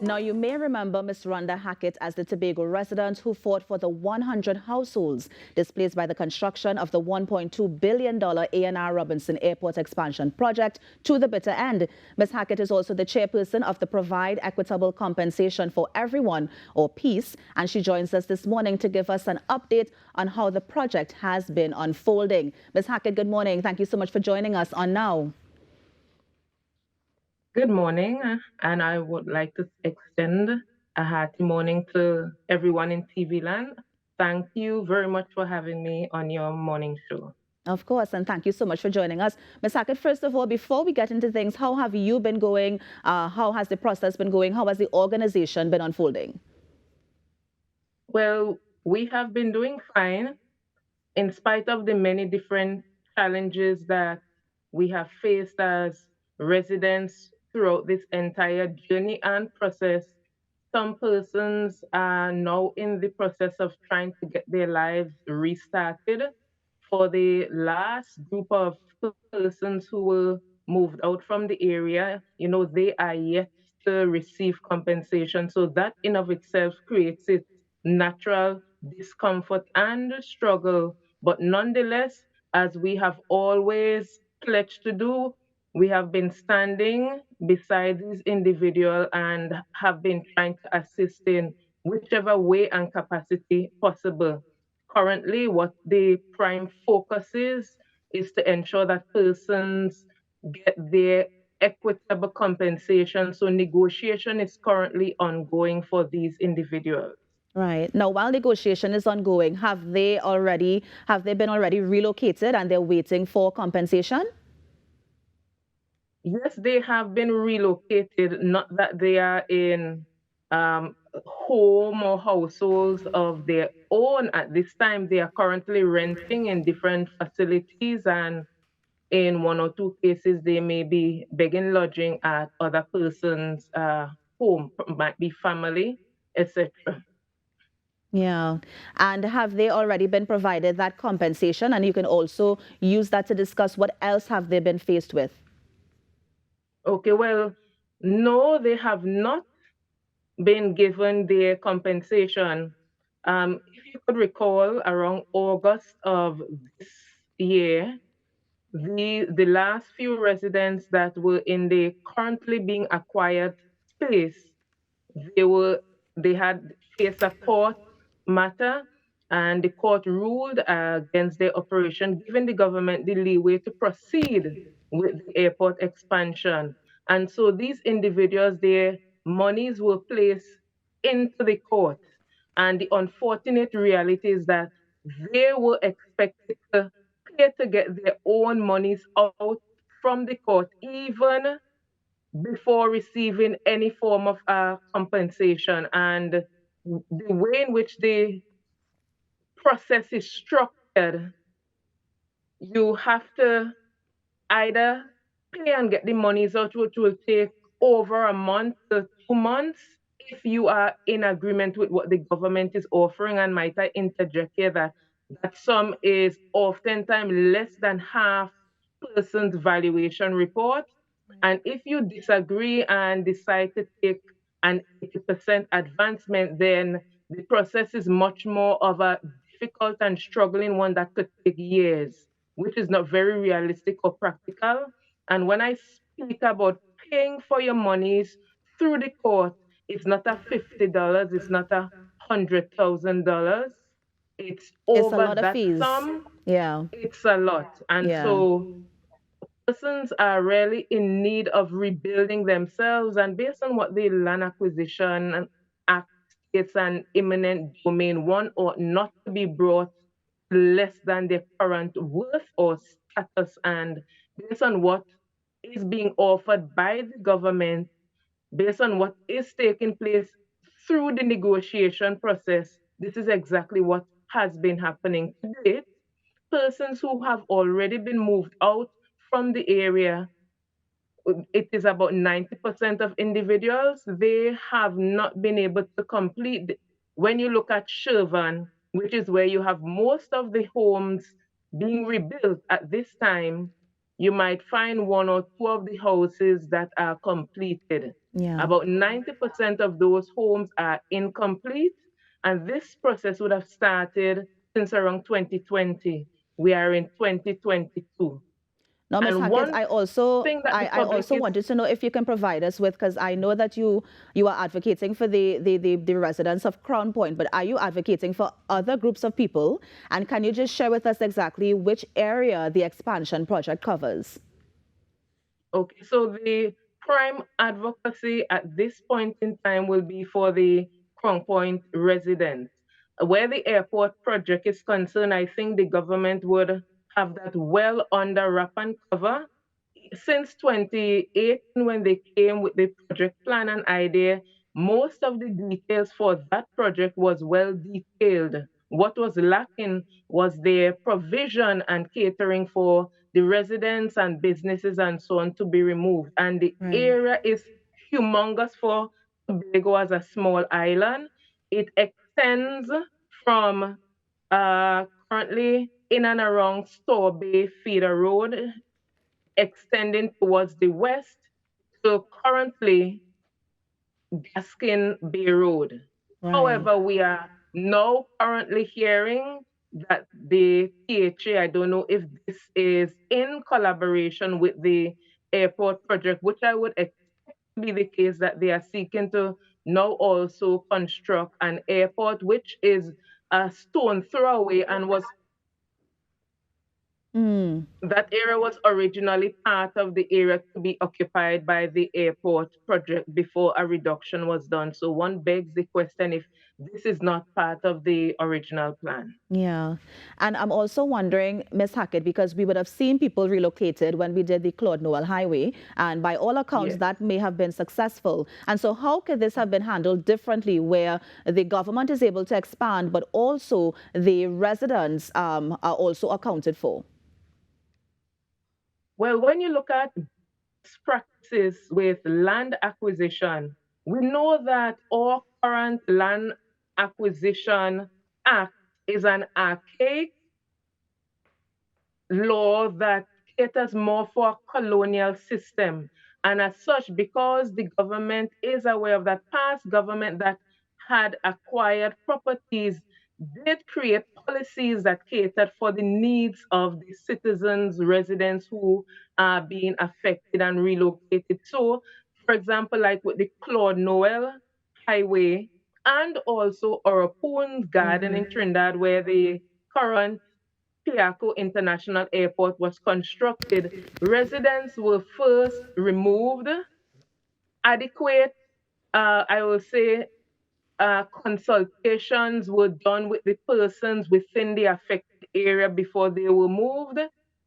Now, you may remember Ms. Rhonda Hackett as the Tobago resident who fought for the 100 households displaced by the construction of the $1.2 billion A&R Robinson Airport expansion project to the bitter end. Ms. Hackett is also the chairperson of the Provide Equitable Compensation for Everyone, or PEECE, and she joins us this morning to give us an update on how the project has been unfolding. Ms. Hackett, good morning. Thank you so much for joining us on Now. Good morning, and I would like to extend a hearty morning to everyone in TV land. Thank you very much for having me on your morning show. Of course, and thank you so much for joining us. Ms. Hackett, first of all, before we get into things, how have you been going? How has the process been going? How has the organization been unfolding? Well, we have been doing fine in spite of the many different challenges that we have faced as residents throughout this entire journey and process. Some persons are now in the process of trying to get their lives restarted. For the last group of persons who were moved out from the area, they are yet to receive compensation. So that in of itself creates its natural discomfort and struggle. But nonetheless, as we have always pledged to do, we have been standing beside these individuals and have been trying to assist in whichever way and capacity possible. Currently, what the prime focus is to ensure that persons get their equitable compensation. So negotiation is currently ongoing for these individuals. Right. Now, while negotiation is ongoing, have they been already relocated and they're waiting for compensation? Yes, they have been relocated, not that they are in home or households of their own at this time. They are currently renting in different facilities, and in one or two cases, they may be begging lodging at other persons' home, might be family, etc. Yeah. And have they already been provided that compensation? And you can also use that to discuss what else have they been faced with. Okay, well, no, they have not been given their compensation. If you could recall, around August of this year, the last few residents that were in the currently being acquired space, they were they had faced a court matter, and the court ruled against their operation, giving the government the leeway to proceed with the airport expansion. And so these individuals, their monies were placed into the court. And the unfortunate reality is that they were expected to pay to get their own monies out from the court, even before receiving any form of compensation. And the way in which the process is structured, you have to either pay and get the monies out, which will take over a month to 2 months if you are in agreement with what the government is offering. And might I interject here that sum is oftentimes less than half person's valuation report. And if you disagree and decide to take an 80% advancement, then the process is much more of a difficult and struggling one that could take years, which is not very realistic or practical. And when I speak about paying for your monies through the court, it's not a $50, it's not $100,000. It's It's a over lot of that fees. sum. Yeah. It's a lot. And Yeah. so persons are really in need of rebuilding themselves. And based on what the Land Acquisition Act states, an imminent domain, one ought not to be brought less than their current worth or status. And based on what is being offered by the government, based on what is taking place through the negotiation process, this is exactly what has been happening to date. Persons who have already been moved out from the area, it is about 90% of individuals, they have not been able to complete. When you look at Shervan, which is where you have most of the homes being rebuilt at this time, you might find one or two of the houses that are completed. Yeah. About 90% of those homes are incomplete, and this process would have started since around 2020. We are in 2022. Now, Ms. And Hackett, one thing that the I public also is wanted to know if you can provide us with, because I know that you are advocating for the residents of Crown Point, but are you advocating for other groups of people? And can you just share with us exactly which area the expansion project covers? okay. So the prime advocacy at this point in time will be for the Crown Point residents. Where the airport project is concerned, I think the government would have that well under wrap and cover. Since 2018, when they came with the project plan and idea, most of the details for that project was well detailed. What was lacking was their provision and catering for the residents and businesses and so on to be removed. And the Right. area is humongous for Tobago as a small island. It extends from currently in and around Store Bay Feeder Road, extending towards the west to currently Gaskin Bay Road. Right. However, we are now currently hearing that the PHA, I don't know if this is in collaboration with the airport project, which I would expect to be the case, that they are seeking to now also construct an airport, which is a stone throw away and was Mm. that area was originally part of the area to be occupied by the airport project before a reduction was done. So one begs the question if this is not part of the original plan. Yeah. And I'm also wondering, Ms. Hackett, because we would have seen people relocated when we did the Claude Noel Highway, and by all accounts, Yes. that may have been successful. And so how could this have been handled differently, where the government is able to expand, but also the residents are also accounted for? Well, when you look at best practices with land acquisition, we know that our current land acquisition act is an archaic law that caters more for a colonial system. And as such, because the government is aware of that, past government that had acquired properties did create policies that catered for the needs of the citizens, residents who are being affected and relocated. So, for example, like with the Claude Noel Highway and also Oropoon's Garden in Trinidad, where the current Piaco International Airport was constructed, residents were first removed, adequate, I will say, consultations were done with the persons within the affected area before they were moved.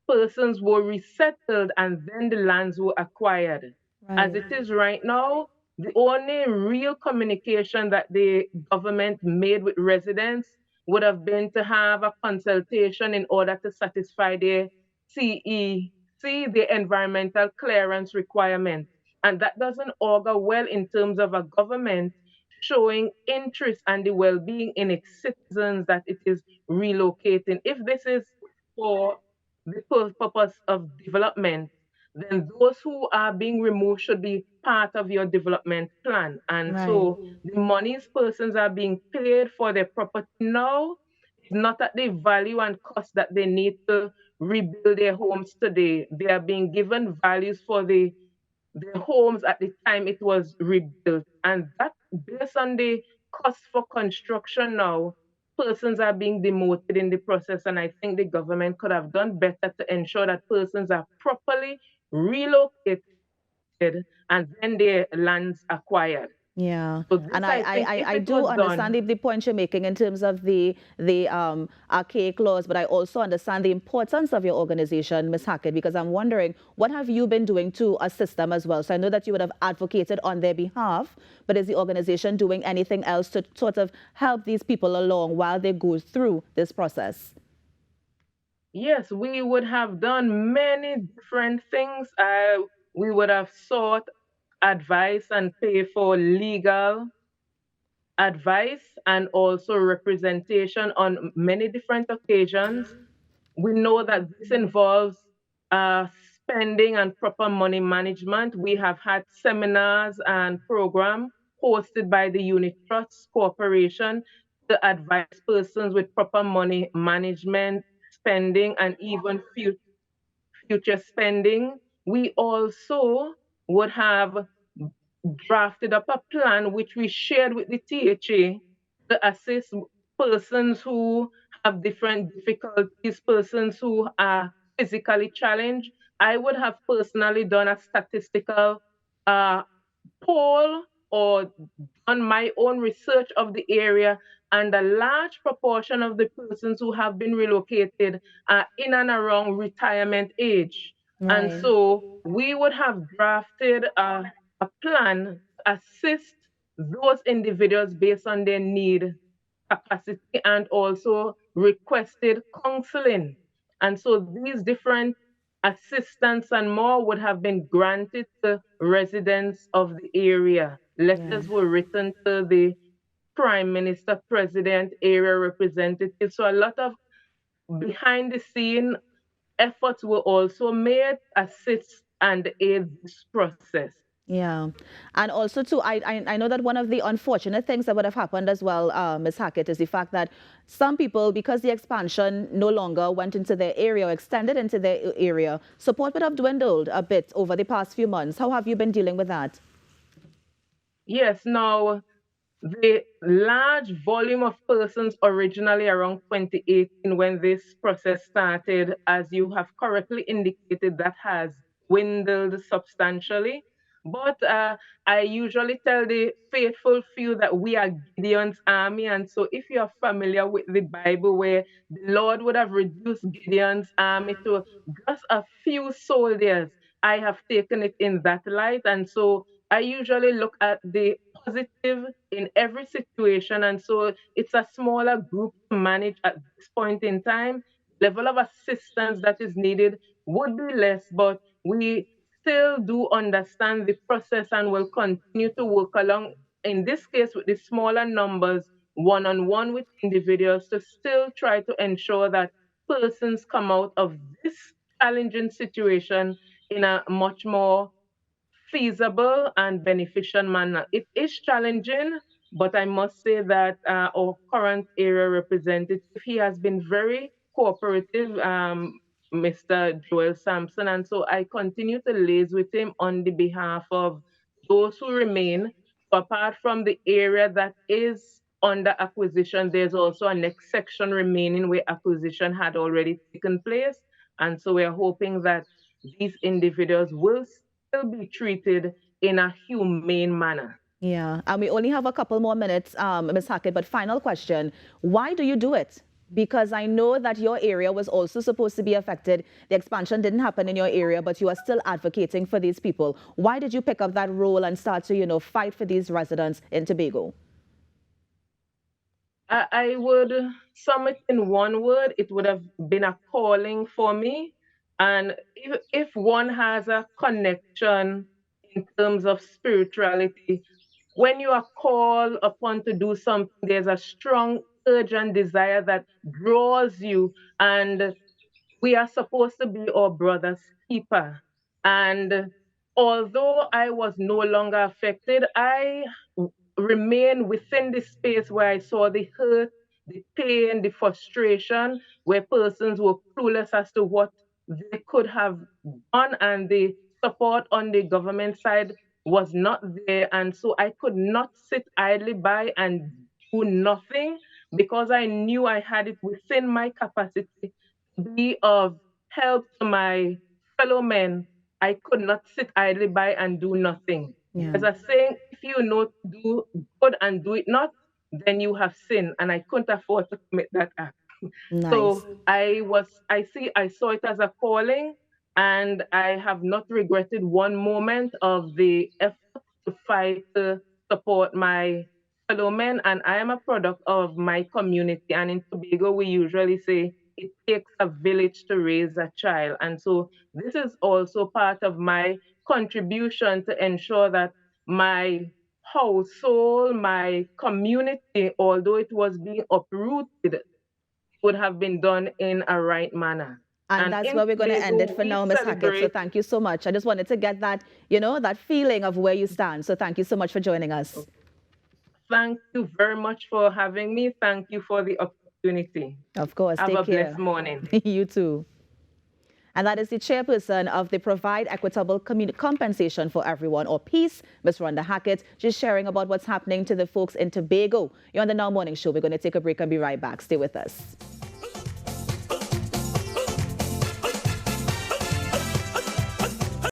Persons were resettled and then the lands were acquired. As Right. it is right now, the only real communication that the government made with residents would have been to have a consultation in order to satisfy their CEC, the environmental clearance requirement. And that doesn't augur well in terms of a government showing interest and the well-being in its citizens that it is relocating. If this is for the purpose of development, then those who are being removed should be part of your development plan. And Right. so the monies persons are being paid for their property now is not at the value and cost that they need to rebuild their homes today. They are being given values for the homes at the time it was rebuilt. And that, based on the cost for construction now, persons are being demoted in the process. And I think the government could have done better to ensure that persons are properly relocated and then their lands acquired. Yeah, So this, and I think, if I it do was understand done, the point you're making in terms of the archaic laws, but I also understand the importance of your organization, Ms. Hackett, because I'm wondering, what have you been doing to assist them as well? So I know that you would have advocated on their behalf, but is the organization doing anything else to sort of help these people along while they go through this process? yes, we would have done many different things. We would have sought advice and pay for legal advice and also representation on many different occasions. We know that this involves spending and proper money management. We have had seminars and programs hosted by the Unit Trust Corporation to advise persons with proper money management, spending, and even future spending. We also would have drafted up a plan which we shared with the THA to assist persons who have different difficulties, persons who are physically challenged. I would have personally done a statistical uh, poll or done my own research of the area, and a large proportion of the persons who have been relocated are in and around retirement age. And Right. so we would have drafted a plan to assist those individuals based on their need, capacity, and also requested counseling. And so these different assistance and more would have been granted to residents of the area. Yeah. Letters were written to the Prime Minister, President, area representatives. So a lot of behind the scene efforts were also made to assist and aid this process. Yeah. And also, too, I know that one of the unfortunate things that would have happened as well, Ms. Hackett, is the fact that some people, because the expansion no longer went into their area or extended into their area, support would have dwindled a bit over the past few months. How have you been dealing with that? Yes, now the large volume of persons originally around 2018 when this process started, as you have correctly indicated, that has dwindled substantially. But I usually tell the faithful few that we are Gideon's army. And so if you are familiar with the Bible, where the Lord would have reduced Gideon's army to just a few soldiers, I have taken it in that light. And so I usually look at the positive in every situation. And so it's a smaller group to manage at this point in time. Level of assistance that is needed would be less, but we still do understand the process and will continue to work along, in this case, with the smaller numbers, one on one with individuals to still try to ensure that persons come out of this challenging situation in a much more feasible and beneficial manner. It is challenging, but I must say that our current area representative, he has been very cooperative, Mr. Joel Sampson, and so I continue to liaise with him on the behalf of those who remain. So apart from the area that is under acquisition, there's also a next section remaining where acquisition had already taken place. And so we're hoping that these individuals will still be treated in a humane manner. Yeah, and we only have a couple more minutes, Ms. Hackett, but final question. Why do you do it? Because I know that your area was also supposed to be affected. The expansion didn't happen in your area, but you are still advocating for these people. Why did you pick up that role and start to, fight for these residents in Tobago? I would sum it in one word. It would have been a calling for me. And if one has a connection in terms of spirituality, when you are called upon to do something, there's a strong urge and desire that draws you. And we are supposed to be our brother's keeper. And although I was no longer affected, I remained within the space where I saw the hurt, the pain, the frustration, where persons were clueless as to what they could have done, and the support on the government side was not there. And so I could not sit idly by and do nothing, because I knew I had it within my capacity be of help to my fellow men. I could not sit idly by and do nothing. Yeah, There's a saying, if you know to do good and do it not, then you have sinned. And I couldn't afford to commit that act. nice. So I saw it as a calling, and I have not regretted one moment of the effort to fight to support my fellow men. And I am a product of my community. And in Tobago, we usually say it takes a village to raise a child. And so this is also part of my contribution to ensure that my household, my community, although it was being uprooted, would have been done in a right manner. And that's where we're going to end it for now, Ms. Hackett. So thank you so much. I just wanted to get that, that feeling of where you stand. So thank you so much for joining us. Thank you very much for having me. Thank you for the opportunity. Of course. Have take a care. blessed morning. You too. And that is the chairperson of the Provide Equitable Compensation for Everyone, or PEECE, Ms. Rhonda Hackett, just sharing about what's happening to the folks in Tobago. You're on the Now Morning Show. We're going to take a break and be right back. Stay with us.